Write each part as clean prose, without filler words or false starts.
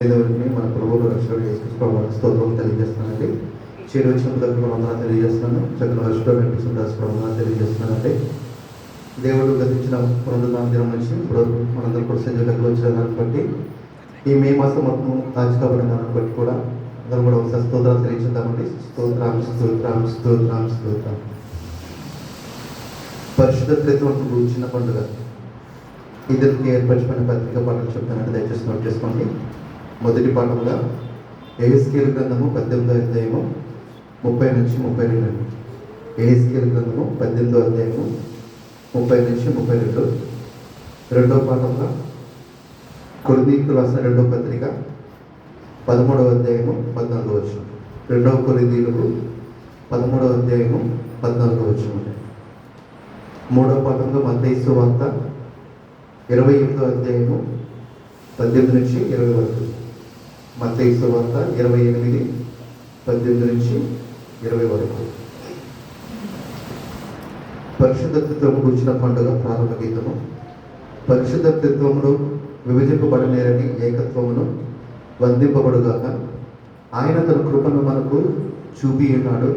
దేవుడిని మన ప్రభువులు రక్షణ యేసుక్రీస్తు స్తోత్రం తెలియజేస్తున్నానండి. చేరువచ్చిన దగ్గర వందనాలు తెలియజేస్తున్నాను. చక్కని వర్షంలో నడిపిస్తున్న వందనాలు తెలియజేస్తున్నానండి. దేవుడు గతించిన 2 దినం నుంచి ఇప్పుడు మనందరూ కూడా సజీవులకు వచ్చిన దాన్ని బట్టి ఈ మే మాసం మొత్తం దాచుకోబడిన దాన్ని బట్టి కూడా అందరూ కూడా ఒకసారి స్తోత్రాలు తెలియజేద్దామండి. స్తోత్రం స్తోత్రం స్తోత్రం స్తోత్రం. పరిశుద్ధ త్రిత్వం చిన్న పండుగ ఇద్దరికి ఏర్పరచుకునే పత్రిక పాఠాలు చెప్తానంటే దయచేసి నోట్ చేసుకోండి. మొదటి పాఠంగా యెహెజ్కేలు గ్రంథము 18వ అధ్యాయము 30 నుంచి 32. యెహెజ్కేలు గ్రంథము 18వ అధ్యాయము 30 నుంచి 32. రెండవ పాఠంగా కొరింథీయులకు రాసిన 2వ పత్రిక 13వ అధ్యాయము 14వ వచనం. 2వ కొరింథీయులకు 13వ అధ్యాయము 14వ వచనం. మూడవ పాఠంగా మత్తయి సువార్త 28వ అధ్యాయము 18 నుంచి 20 వరకు. మత్తయి సువార్త 28, 18 నుంచి 20 వరకు. పరిశుద్ధత్వము గురించిన పండుగ ప్రారంభ గీతము. పరిశుద్ధత్వమును విభజింపబడనేరని ఏకత్వమును వందింపబడుగాక. ఆయన తన కృపను మనకు చూపి ఉన్నాడు.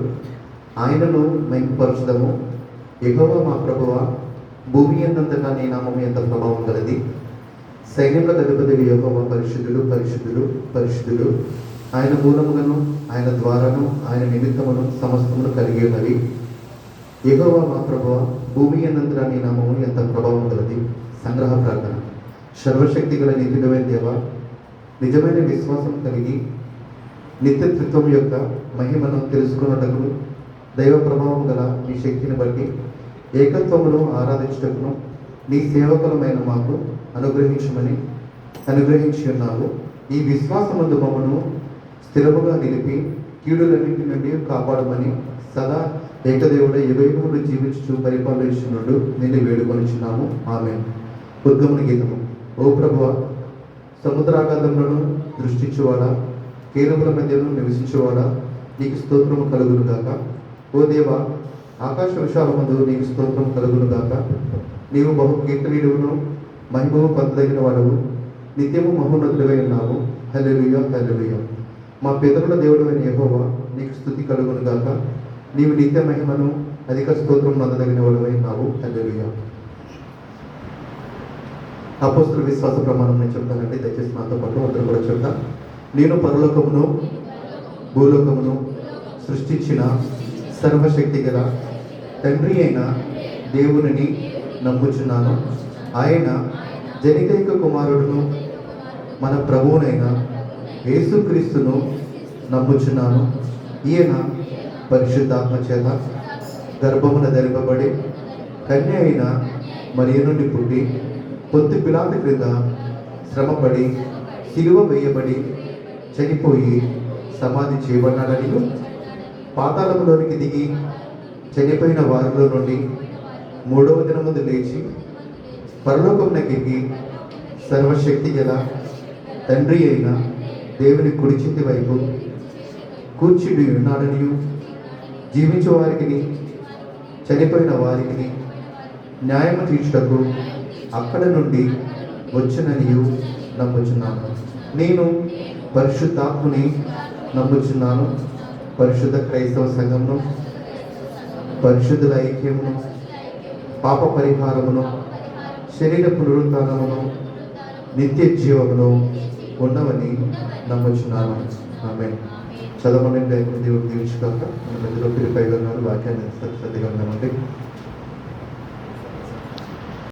ఆయనను మహిమపరచుదము. యెహోవా మా ప్రభువా, భూమి ఎంతంతటా నీ నామము ఎంత ప్రభావం కలది. సైన్యములకు అధిపతి యెహోవా పరిశుద్ధుడు పరిశుద్ధుడు పరిశుద్ధుడు. ఆయన మూలములను ఆయన ద్వారాను ఆయన నిమిత్తమును సమస్తమును కలిగి ఉన్నవి. యెహోవా మా ప్రభువా, భూమి ఎంతంతటా నీ నామము ఎంత ప్రభావం కలది. సంగ్రహ ప్రార్థన. సర్వశక్తి గల నీతిడవైన దేవా, నిజమైన విశ్వాసం కలిగి నిత్యత్వం యొక్క మహిమను తెలుసుకున్నటకు దైవ ప్రభావం గల నీ శక్తిని బట్టి ఏకత్వమును ఆరాధించుటకును నీ సేవకులమైన మాకు అనుగ్రహించి ఉన్నావు. ఈ విశ్వాసమందు మమ్మను స్థిరముగా నిలిపి కీడులన్నింటి నుండి కాపాడమని సదా ఏకదేవుడ యుగయుగములు జీవించు పరిపాలించున్నాడు నిన్ను వేడుకొనిచున్నాము. ఆమేన్. ఉద్గమన గీతము. ఓ ప్రభువా, సముద్రాగాధములను దృష్టించువాడా, కేరువుల మధ్యను నివసించువాడా, నీకు స్తోత్రము కలుగును గాక. ఓ దేవా, ఆకాశ విశాలమందు నీకు స్తోత్రం కలుగును గాక. నీవు బహు కీర్తనీయుడును మహిమము పొందదగిన వాడవు, నిత్యము మహోన్నతుడవై ఉన్నావు. హల్లెలూయా హల్లెలూయా. మా పితరుల దేవుడైన యెహోవా, నీకు స్తుతి కలుగును గాక. నీవు నిత్య మహిమను అధిక స్తోత్రం పొందదగిన వాడవై ఉన్నావు. హల్లెలూయా. అపోస్తల విశ్వాస ప్రమాణం నేను చెప్తానండి, దయచేసి నాతో పాటు అందరూ కూడా చెప్తాను. నేను పరలోకమును భూలోకమును సృష్టించిన సర్వశక్తి గల తండ్రి అయిన దేవునిని నమ్ముచున్నాను. ఆయన జనితైక కుమారుడును మన ప్రభువునైన యేసుక్రీస్తును నమ్ముచున్నాను. ఈయన పరిశుద్ధాత్మ చేత గర్భమున ధరింపబడి కన్య అయిన మరియ నుండి పుట్టి పొంతి పిలాతు క్రింద శ్రమపడి సిలువ వేయబడి చనిపోయి సమాధి చేయబడ్డాడని, పాతాళములోనికి దిగి చనిపోయిన వారిలో నుండి 3వ దినముందు లేచి పరలోకమునకెక్కి సర్వశక్తి గల తండ్రి అయిన దేవుని కుడి చేతి వైపు కూర్చుని ఉన్నాడనియు, జీవించే వారికి చనిపోయిన వారికి న్యాయము తీర్చుటకు అక్కడ నుండి వచ్చుననియు నమ్ముచున్నాను. నేను పరిశుద్ధాత్మని నమ్ముచున్నాను. పరిశుద్ధ క్రైస్తవ సంఘమును, పరిశుద్ధుల ఐక్యమును, పాప పరిహారమును, శరీర పునరుత్థానమును, నిత్య జీవమును ఉన్నవని నమ్ముచున్నాను. ఆమేన్. చదవమని దేవుడు దీవించుగాక. మన మధ్యలో పిలిపై ఉన్నారు. వాక్యాన్ని శ్రద్ధగా ఉన్నామండి.